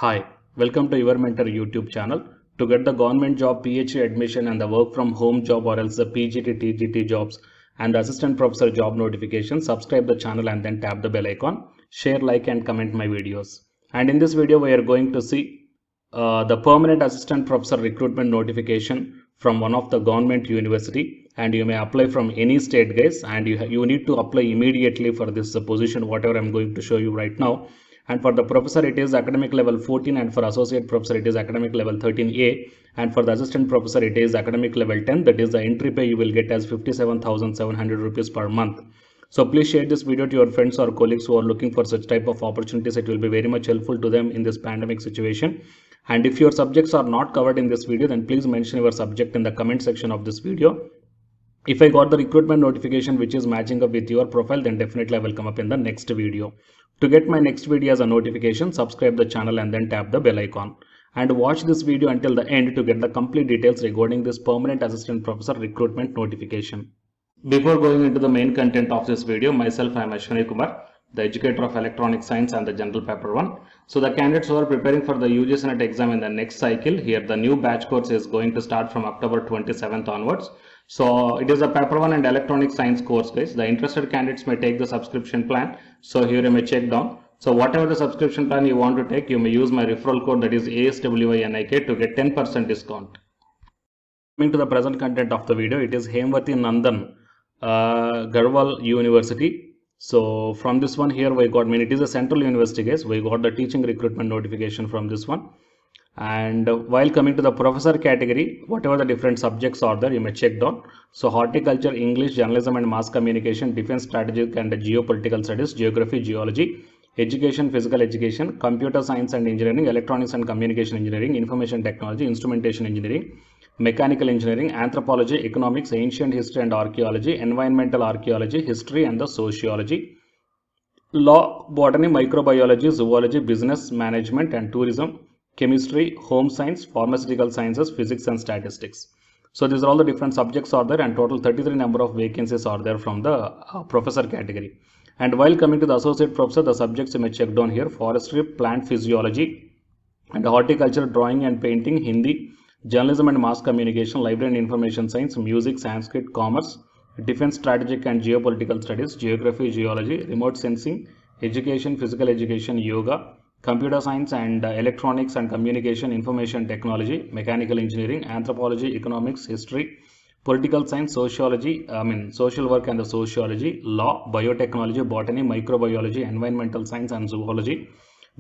Hi, welcome to Your Mentor YouTube channel. To get the government job, PhD admission and the work from home job or else the PGT, TGT jobs and the assistant professor job notification, subscribe the channel and then tap the bell icon. Share, like and comment my videos. And in this video, we are going to see the permanent assistant professor recruitment notification from one of the government university, and you may apply from any state, guys, and you need to apply immediately for this position, whatever I'm going to show you right now. And for the professor it is academic level 14, and for associate professor it is academic level 13A, and for the assistant professor it is academic level 10. That is the entry pay you will get as 57,700 rupees per month. So please share this video to your friends or colleagues who are looking for such type of opportunities. It will be very much helpful to them in this pandemic situation. And if your subjects are not covered in this video, then please mention your subject in the comment section of this video. If I got the recruitment notification which is matching up with your profile, then definitely I will come up in the next video. To get my next video as a notification, subscribe the channel and then tap the bell icon. And watch this video until the end to get the complete details regarding this permanent assistant professor recruitment notification. Before going into the main content of this video, myself I am Ashwani Kumar, the educator of electronic science and the general paper 1. So the candidates who are preparing for the UGC NET exam in the next cycle, here the new batch course is going to start from October 27th onwards. So it is a paper 1 and electronic science course, guys. The interested candidates may take the subscription plan. So here you may check down. So whatever the subscription plan you want to take, you may use my referral code, that is ASWINIK, to get 10% discount. Coming to the present content of the video, it is Hemwati Nandan Garhwal University. So from this one here we got, it is a central university, guys. We got the teaching recruitment notification from this one. And while coming to the professor category, whatever the different subjects are there, you may check down. So horticulture, English, journalism and mass communication, defense strategic and geopolitical studies, geography, geology, education, physical education, computer science and engineering, electronics and communication engineering, information technology, instrumentation engineering, mechanical engineering, anthropology, economics, ancient history and archaeology, environmental archaeology, history and the sociology, law, botany, microbiology, zoology, business management and tourism, chemistry, home science, pharmaceutical sciences, physics and statistics. So these are all the different subjects are there, and total 33 number of vacancies are there from the professor category. And while coming to the associate professor, the subjects you may check down here: forestry, plant physiology and horticulture, drawing and painting, Hindi, journalism and mass communication, library and information science, music, Sanskrit, commerce, defense strategic and geopolitical studies, geography, geology, remote sensing, education, physical education, yoga, computer science and electronics and communication, information technology, mechanical engineering, anthropology, economics, history, political science, sociology, social work and the sociology, law, biotechnology, botany, microbiology, environmental science and zoology,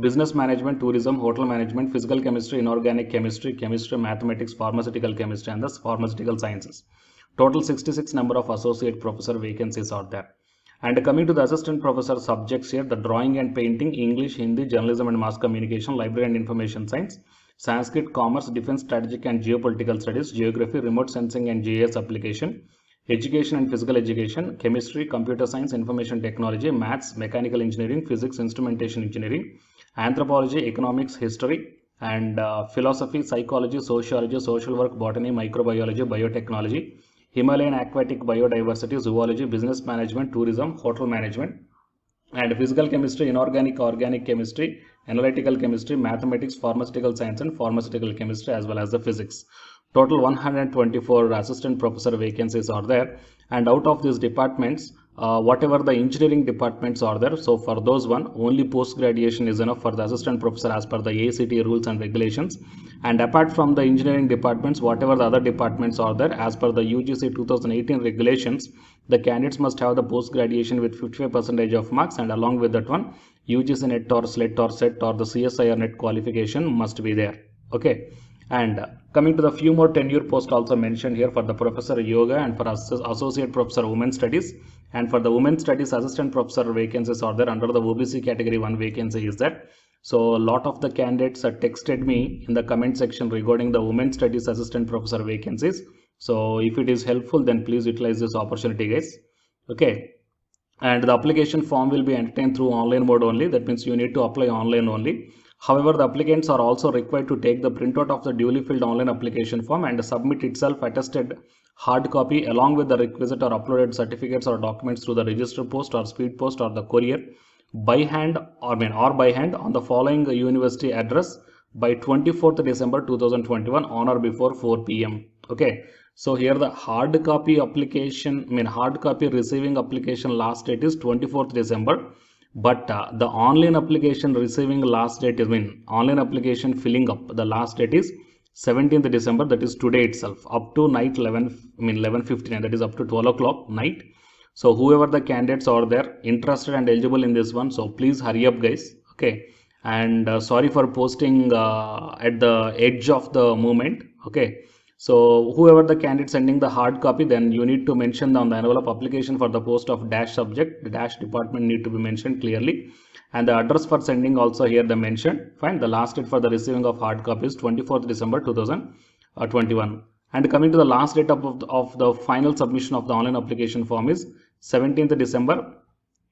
business management, tourism, hotel management, physical chemistry, inorganic chemistry, chemistry, mathematics, pharmaceutical chemistry and the pharmaceutical sciences. Total 66 number of associate professor vacancies are there. And coming to the assistant professor subjects here, the drawing and painting, English, Hindi, journalism and mass communication, library and information science, Sanskrit, commerce, defense strategic and geopolitical studies, geography, remote sensing and GIS application, education and physical education, chemistry, computer science, information technology, maths, mechanical engineering, physics, instrumentation engineering, anthropology, economics, history and philosophy, psychology, sociology, social work, botany, microbiology, biotechnology, Himalayan aquatic biodiversity, zoology, business management, tourism, hotel management, and physical chemistry, inorganic, organic chemistry, analytical chemistry, mathematics, pharmaceutical science and pharmaceutical chemistry, as well as the physics. Total 124 assistant professor vacancies are there, and out of these departments, whatever the engineering departments are there, so for those one, only post graduation is enough for the assistant professor as per the ACT rules and regulations. And apart from the engineering departments, whatever the other departments are there, as per the UGC 2018 regulations, the candidates must have the post graduation with 55% of marks, and along with that one, UGC NET or SLET or SET or the CSIR NET qualification must be there. Okay. And coming to the few more tenure posts also mentioned here for the professor yoga and for associate professor women studies, and for the women studies assistant professor vacancies are there. Under the OBC category, one vacancy is there. So a lot of the candidates texted me in the comment section regarding the women studies assistant professor vacancies. So if it is helpful, then please utilize this opportunity, guys. Okay. And the application form will be entertained through online mode only. That means you need to apply online only. However, the applicants are also required to take the printout of the duly filled online application form and submit itself attested hard copy along with the requisite or uploaded certificates or documents through the register post or speed post or the courier by hand or by hand on the following university address: by 24th December 2021 on or before 4 p.m. Okay. So here the hard copy application, hard copy receiving application last date is 24th December. But the online application receiving last date is, online application filling up, the last date is 17th December, that is today itself, up to night 11:59, that is up to 12 o'clock night. So whoever the candidates are there interested and eligible in this one, so please hurry up guys. Okay. And sorry for posting at the edge of the moment. Okay. So whoever the candidate sending the hard copy, then you need to mention on the envelope application for the post of dash subject, the dash department need to be mentioned clearly, and the address for sending also here the mentioned. Fine. The last date for the receiving of hard copy is 24th December 2021. And coming to the last date of the final submission of the online application form is 17th December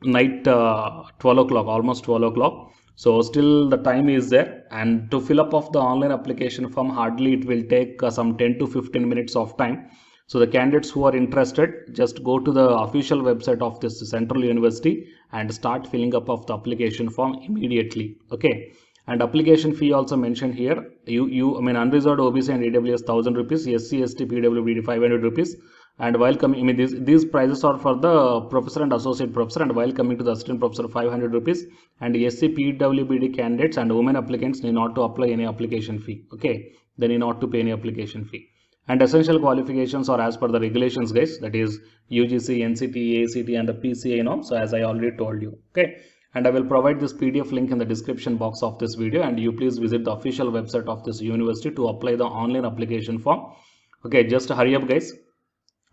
night 12 o'clock, almost 12 o'clock. So still the time is there, and to fill up of the online application form, hardly it will take some 10 to 15 minutes of time. So the candidates who are interested, just go to the official website of this Central University and start filling up of the application form immediately. Okay. And application fee also mentioned here. Unreserved OBC and EWS 1000 rupees, SC, ST, PWD 500 rupees. And while coming, these prices are for the professor and associate professor, and while coming to the assistant professor 500 rupees, and SC, PWD candidates and women applicants need not to apply any application fee. Okay, they need not to pay any application fee. And essential qualifications are as per the regulations guys, that is UGC, NCT, ACT and the PCA norms. So as I already told you. Okay. And I will provide this PDF link in the description box of this video, and you please visit the official website of this university to apply the online application form. Okay, just hurry up guys,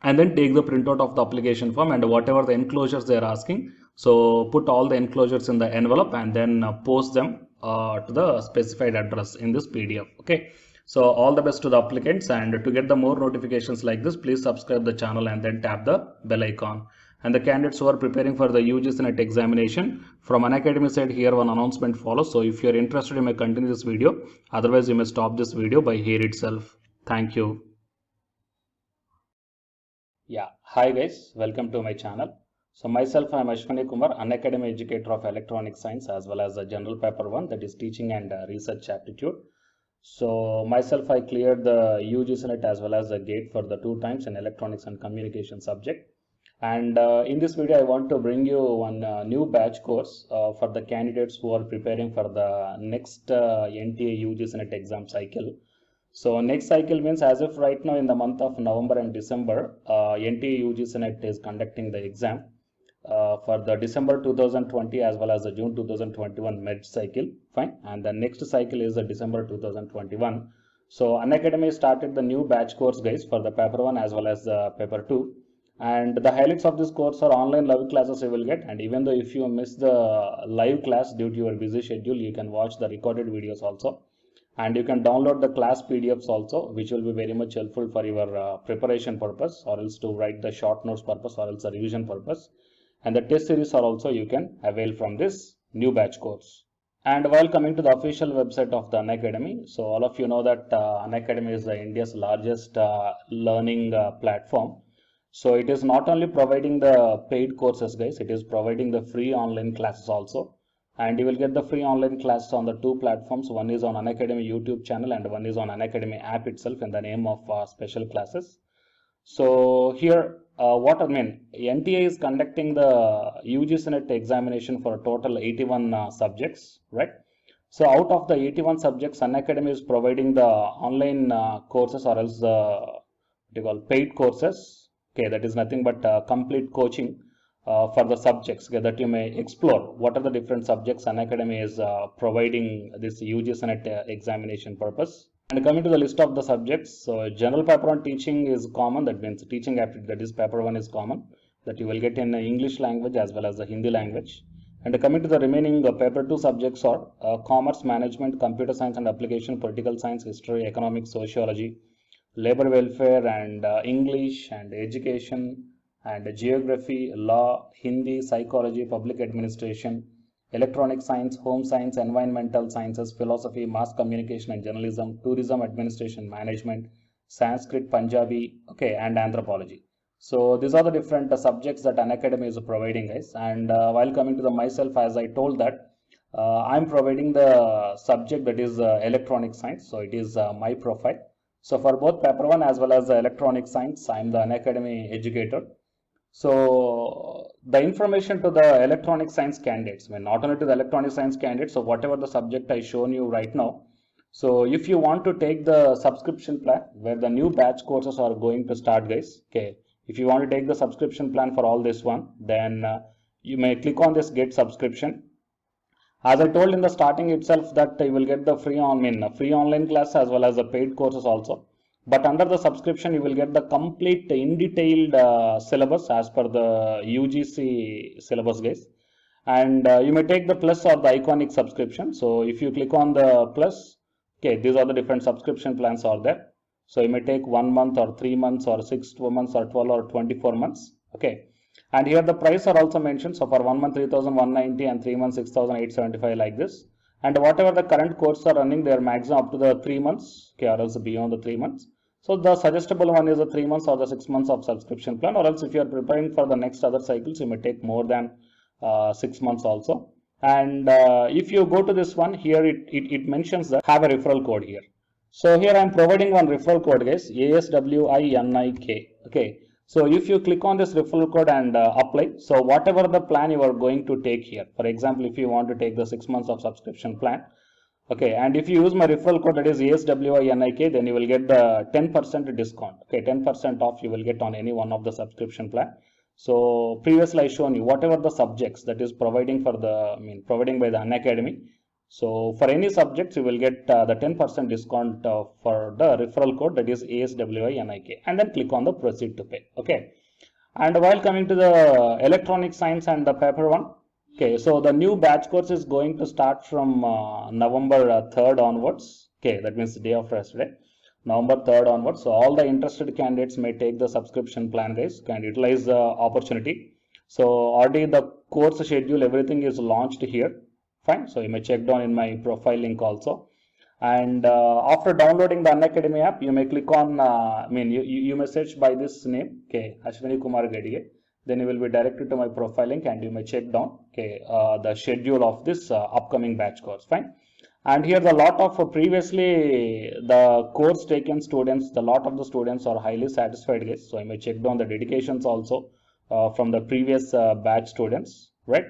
and then take the printout of the application form and whatever the enclosures they are asking. So put all the enclosures in the envelope and then post them to the specified address in this PDF. Okay. So all the best to the applicants, and to get the more notifications like this, please subscribe the channel and then tap the bell icon. And the candidates who are preparing for the UGC NET examination, from Unacademy side here one announcement follows. So if you are interested, you may continue this video. Otherwise, you may stop this video by here itself. Thank you. Yeah, hi guys, welcome to my channel. So myself, I am Ashwani Kumar, Unacademy educator of electronic science, as well as the general paper 1, that is teaching and research aptitude. So myself, I cleared the UGC NET as well as the GATE for the 2 times in electronics and communication subject. And in this video, I want to bring you one new batch course for the candidates who are preparing for the next NTA UGC NET exam cycle. So next cycle means as if right now in the month of November and December, NTA UGC NET is conducting the exam for the December 2020 as well as the June 2021 med cycle. Fine. And the next cycle is the December 2021. So Unacademy started the new batch course guys for the paper 1 as well as the paper 2. And the highlights of this course are online live classes you will get. And even though if you miss the live class due to your busy schedule, you can watch the recorded videos also. And you can download the class PDFs also, which will be very much helpful for your preparation purpose, or else to write the short notes purpose, or else the revision purpose. And the test series are also you can avail from this new batch course. And while coming to the official website of the Unacademy, so all of you know that Unacademy is the India's largest learning platform. So it is not only providing the paid courses guys, it is providing the free online classes also. And you will get the free online classes on the 2 platforms. One is on Unacademy YouTube channel and one is on Unacademy app itself in the name of special classes. So here NTA is conducting the UGC NET examination for a total 81 subjects, right? So out of the 81 subjects, Unacademy is providing the online courses, or else the paid courses. Okay, that is nothing but complete coaching for the subjects that you may explore. What are the different subjects Unacademy is providing this UGC NET examination purpose? And coming to the list of the subjects, so general paper 1 teaching is common, that means teaching aptitude, that is paper 1 is common, that you will get in English language as well as the Hindi language. And coming to the remaining paper 2 subjects are commerce, management, computer science and application, political science, history, economics, sociology, labor welfare and English and education and geography, law, Hindi, psychology, public administration, electronic science, home science, environmental sciences, philosophy, mass communication and journalism, tourism, administration, management, Sanskrit, Punjabi, okay, and anthropology. So these are the different subjects that Unacademy is providing guys. And while coming to the myself, as I told that I'm providing the subject that is electronic science. So it is my profile. So for both paper 1 as well as the electronic science, I'm the Unacademy educator. So the information to the electronic science candidates, I mean, not only to the electronic science candidates, so whatever the subject I shown you right now. So if you want to take the subscription plan where the new batch courses are going to start, guys, okay, if you want to take the subscription plan for all this one, then you may click on this get subscription. As I told in the starting itself that you will get the free online class as well as the paid courses also. But under the subscription, you will get the complete in detailed syllabus as per the UGC syllabus, guys. And you may take the plus or the iconic subscription. So if you click on the plus, okay, these are the different subscription plans are there. So you may take 1 month or 3 months or 6 months or 12 or 24 months. Okay. And here the price are also mentioned. So for 1 month 3,190 and 3 months 6,875 like this. And whatever the current course are running, they are maximum up to the 3 months, okay, or else beyond the 3 months. So the suggestible one is the 3 months or the 6 months of subscription plan, or else if you are preparing for the next other cycles, you may take more than 6 months also. And if you go to this one here, it mentions that have a referral code here. So here I am providing one referral code, guys, ASWINIK. Okay. So if you click on this referral code and apply, so whatever the plan you are going to take here, for example, if you want to take the 6 months of subscription plan, okay, and if you use my referral code that is ASWINIK, then you will get the 10% discount. Okay, 10% off you will get on any one of the subscription plan. So previously I shown you whatever the subjects that is providing for the, providing by the Unacademy. So for any subjects, you will get the 10% discount for the referral code that is ASWINIK, and then click on the proceed to pay. Okay. And while coming to the electronic science and the paper 1, okay, so the new batch course is going to start from November 3rd onwards. Okay, that means the day after yesterday, November 3rd onwards. So all the interested candidates may take the subscription plan, guys, can utilize the opportunity. So already the course schedule, everything is launched here. Fine. So you may check down in my profile link also. And after downloading the Unacademy app, you may click on, you may search by this name, okay, Ashwini Kumar Gadige. Then you will be directed to my profile link and you may check down, okay, the schedule of this upcoming batch course. Fine. And here the lot of previously the course taken students, the lot of the students are highly satisfied, guys. So I may check down the dedications also from the previous batch students, right?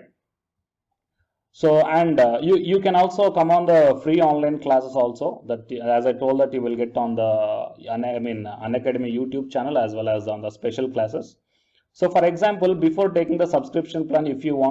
So and you can also come on the free online classes also, that as I told that you will get on the Unacademy YouTube channel as well as on the special classes. So for example, before taking the subscription plan, if you want